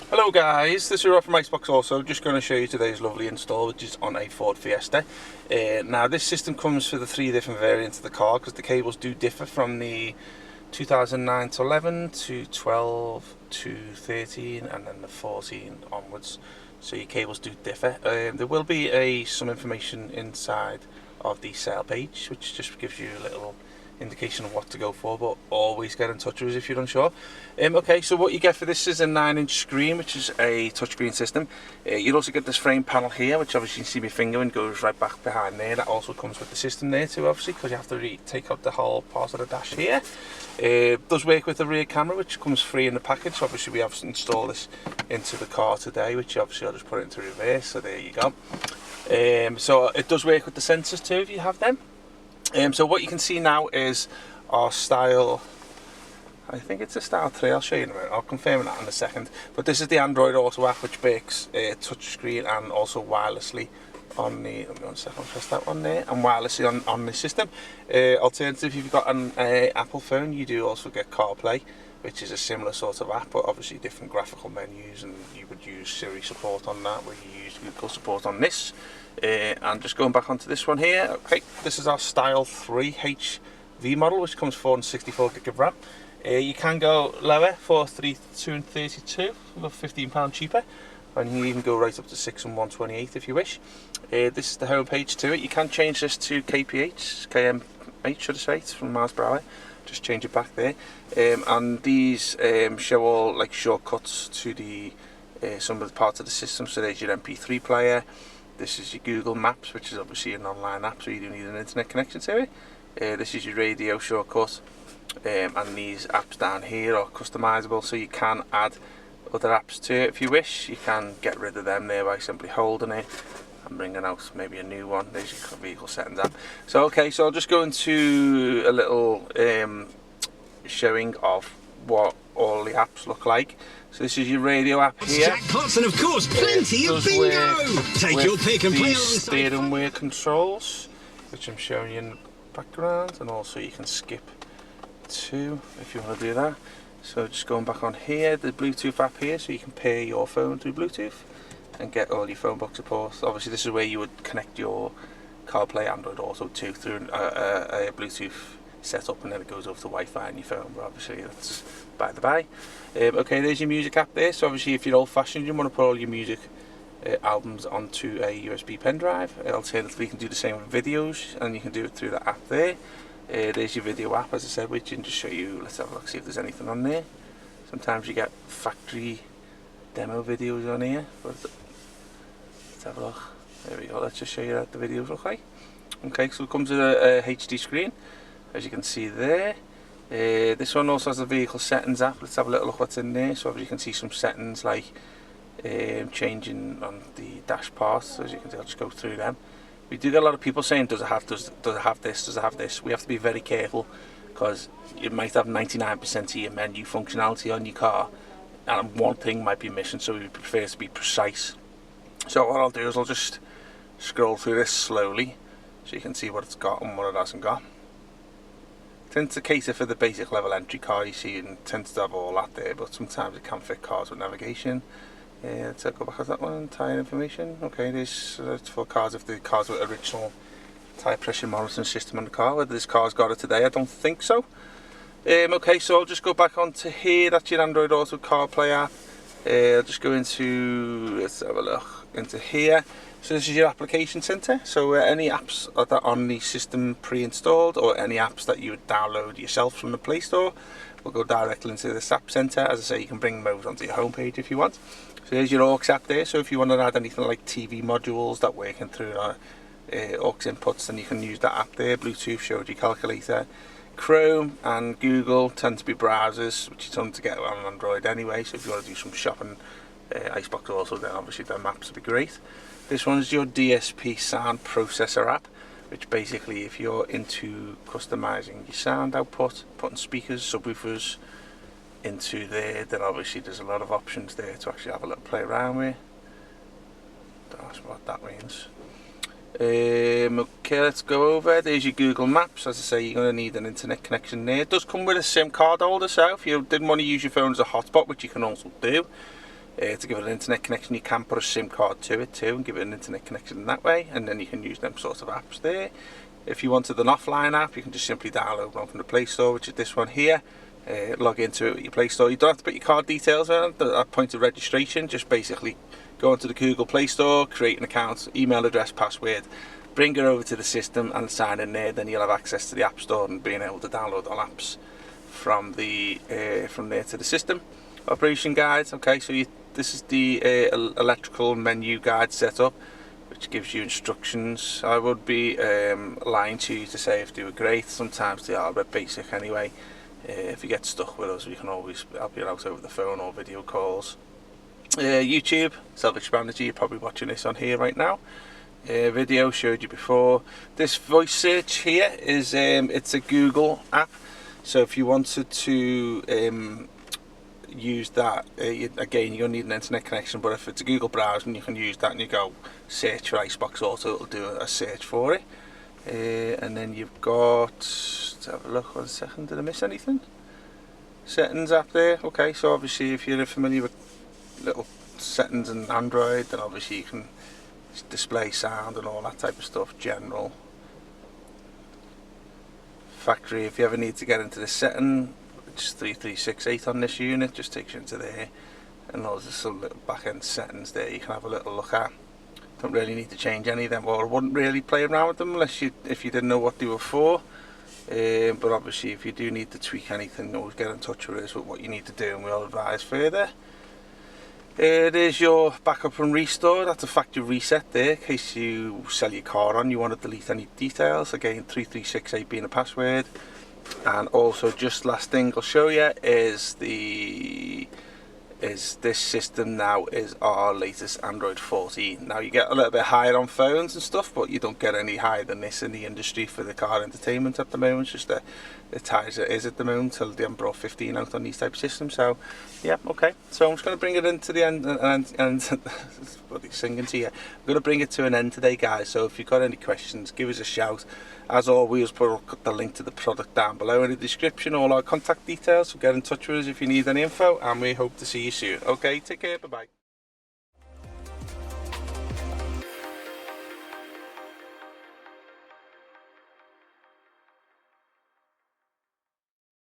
Hello guys, this is Rob from Iceboxauto. Just going to show you today's lovely install, which is on a Ford Fiesta. Now this system comes for the 3 different variants of the car, because the cables do differ from the 2009 to 11 to 12 to 13 and then the 14 onwards. So your cables do differ. There will be some information inside of the sale page, which just gives you a little indication of what to go for, but always get in touch with us if you're unsure. Okay, so what you get for this is a 9-inch screen, which is a touchscreen system. You'll also get this frame panel here, which obviously you can see my finger and goes right back behind there. That also comes with the system there too, obviously, because you have to take out the whole part of the dash here. It does work with the rear camera, which comes free in the package. Obviously we have installed this into the car today, which obviously I'll just put it into reverse, so there you go. So it does work with the sensors too if you have them. So what you can see now is our style, I think it's a style 3, I'll show you in a minute, I'll confirm that in a second. But this is the Android Auto app, which works touchscreen and also wirelessly on the, let me 1 second, press that one there, and wirelessly on the system. Alternative, if you've got an Apple phone, you do also get CarPlay, which is a similar sort of app, but obviously different graphical menus, and you would use Siri support on that, where you use Google support on this. And just going back onto this one here, okay, this is our Style 3 HV model, which comes 464 gig of RAM. You can go lower for 232, about £15 cheaper, and you can even go right up to 6 and 128 if you wish. This is the home page to it. You can change this to KMH should I say, it's from miles per hour. Just change it back there, and these show all like shortcuts to the some of the parts of the system. So there's your MP3 player. This is your Google Maps, which is obviously an online app, so you do need an internet connection to it. This is your radio shortcut, and these apps down here are customizable, so you can add other apps to it if you wish. You can get rid of them there by simply holding it and bringing out maybe a new one. There's your vehicle settings app. So okay, so I'll just go into a little showing of what all the apps look like. So this is your radio app here. Jackpots and of course plenty of bingo. Take your pick and play on the steering wheel controls, which I'm showing you in the background, and also you can skip to if you want to do that. So just going back on here, the Bluetooth app here, so you can pair your phone through Bluetooth and get all your phone box support. Obviously this is where you would connect your CarPlay Android Auto to through a Bluetooth setup, and then it goes over to Wi-Fi on your phone, but obviously that's by the by. Okay, there's your music app there, so obviously if you're old fashioned you want to put all your music albums onto a USB pen drive. Alternatively you can do the same with videos, and you can do it through the app there. There's your video app, as I said, which can just show you, let's have a look, see if there's anything on there. Sometimes you get factory demo videos on here, but let's have a look. There we go, let's just show you what the videos look like. Okay, so it comes with a HD screen, as you can see there. This one also has a vehicle settings app. Let's have a little look what's in there. So you can see some settings like changing on the dash parts. So as you can see, I'll just go through them. We do get a lot of people saying, does it have this, does it have this? We have to be very careful, because you might have 99% of your menu functionality on your car, and one thing might be missing, so we prefer to be precise. So what I'll do is I'll just scroll through this slowly, so you can see what it's got and what it hasn't got. It tends to cater for the basic level entry car, you see, and tends to have all that there, but sometimes it can fit cars with navigation. Let's go back to that one, tyre information. Okay, this it's for cars if the cars with original tyre pressure monitoring system on the car. Whether this car's got it today, I don't think so. Okay, so I'll just go back onto here, that's your Android Auto CarPlay app. I'll just go into, let's have a look, into here. So this is your application center, so any apps that are on the system pre-installed, or any apps that you would download yourself from the Play Store, will go directly into this app center. As I say, you can bring them over onto your homepage if you want. So there's your aux app there, so if you want to add anything like TV modules that working through aux inputs, then you can use that app there. Bluetooth shows your calculator. Chrome and Google tend to be browsers, which you tend to get on Android anyway, so if you want to do some shopping, Iceboxauto, then obviously their maps would be great. This one is your DSP sound processor app, which basically, if you're into customizing your sound output, putting speakers, subwoofers into there, then obviously there's a lot of options there to actually have a little play around with. That's what that means. Okay, let's go over. There's your Google Maps. As I say, you're going to need an internet connection there. It does come with a SIM card holder, so if you didn't want to use your phone as a hotspot, which you can also do, To give it an internet connection, you can put a SIM card to it too and give it an internet connection that way, and then you can use them sorts of apps there. If you wanted an offline app, you can just simply download one from the Play Store, which is this one here. Log into it with your Play Store. You don't have to put your card details in at point of registration. Just basically go into the Google Play Store, create an account, email address, password, bring it over to the system and sign in there. Then you'll have access to the App Store and being able to download all apps from there to the system. Operation guides. Okay, so this is the electrical menu guide setup, which gives you instructions. I would be lying to you to say if they were great. Sometimes they are a bit basic anyway. If you get stuck with us, we can always help you out over the phone or video calls. YouTube, self-explanatory. You're probably watching this on here right now. Video showed you before. This voice search here is it's a Google app. So if you wanted to use that, again, you're going to need an internet connection, but if it's a Google browser, you can use that and you go search for Iceboxauto, it'll do a search for it. And then you've got, let's have a look, 1 second, did I miss anything? Settings app there. Okay, so obviously if you're familiar with little settings in Android, then obviously you can display sound and all that type of stuff. General, factory, if you ever need to get into the setting, which is 3368 on this unit, just takes you into there, and there's some little back end settings there you can have a little look at. Don't really need to change any of them, or I wouldn't really play around with them unless if you didn't know what they were for. But obviously if you do need to tweak anything, always get in touch with us with what you need to do and we'll advise further. There's your backup and restore. That's a factory reset there in case you sell your car on, you want to delete any details. Again, 3368 being a password. And also, just last thing I'll show you is this system now is our latest Android 14. Now you get a little bit higher on phones and stuff, but you don't get any higher than this in the industry for the car entertainment at the moment. It's just it's high as it is at the moment till they haven't brought 15 out on these type of systems. So yeah, okay. So I'm just going to bring it into the end and what are singing to you. I'm going to bring it to an end today, guys. So if you've got any questions, give us a shout. As always, put the link to the product down below in the description, all our contact details, so get in touch with us if you need any info, and we hope to see you soon. Okay, take care, bye bye.